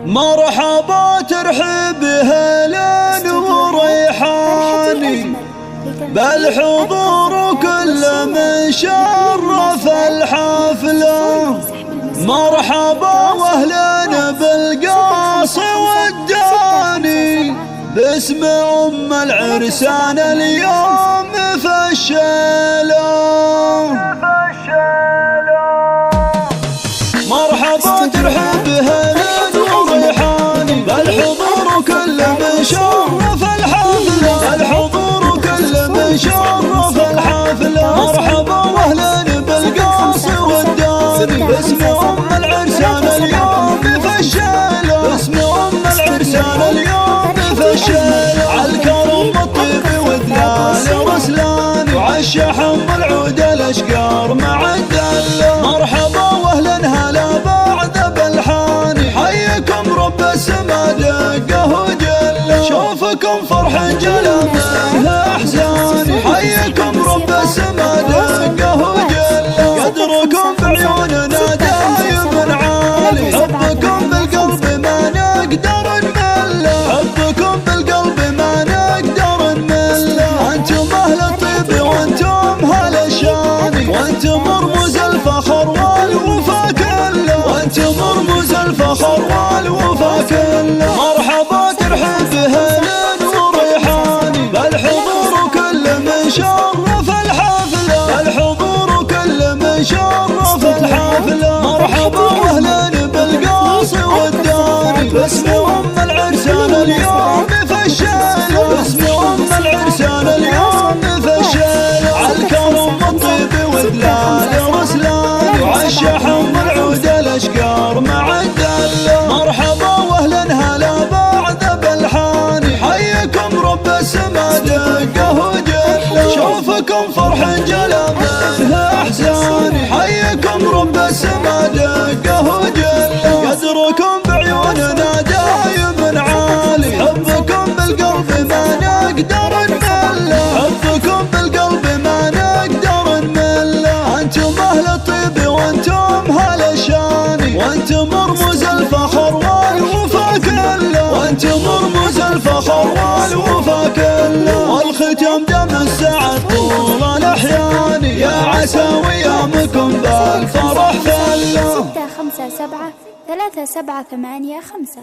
مرحبا ترحب هلال وريحاني بالحضور كل من شرف الحفلة. مرحبا واهلا بالقاص والداني باسم ام العرسان اليوم فشلة. مرحبا ترحب هلال وريحاني بالحضور كل من شرف الحفلة. الحضور كل من شرف الحفلة. مرحبا واهلا بالقاص والداني باسم ام العرسان اليوم فشلة. باسم ام العرسان اليوم فشلة. عالكرم والطيب ودلال رسلان وعالشحم والعود الاشقار مع الدلة. مرحبا واهلا هلا بعد بالحاني حيكم رب السما دقه وجله. شوفكم فرح جلا منه احزاني حيكم رب السما دقه وجله. قدركم بعيوننا دايم عالي حبكم بالقلب ما نقدر نمله. حبكم بالقلب ما نقدر نمله. انتم اهل الطيب وانتم اهل الشان وانتم رموز الفخر والوفا كله. وانتم رموز الفخر والوفا كله. مرحبا ترحب هلال وريحاني بالحضور كل من شرف الحفلة. الحضور كل من شرف الحفلة. مرحبا واهلا بالقاص والداني باسم ام العرسان اليوم فشلة. باسم ام العرسان اليوم فشلة. عالكرم والطيب ودلال رسلان وعالشحم والعود الاشقار مع الدلة. مرحبا واهلا هلا بعد بالحاني حيكم رب السما دقه وجله. شوفكم فرح جلا منه احزاني حيكم رب السما دقه وجله. قدركم بعيوننا دايم عالي حبكم بالقلب ما نقدر نمله. حبكم بالقلب ما نقدر نمله. انتم اهل الطيب وانتم اهل الشان وانتم رموز الفخر والوفا كله. وانتم رموز الفخر والوفا كله. والختم دم السعد طول الاحيان يا عسى ويامكم بالفرح فله. 6 5 7 3 7 8 5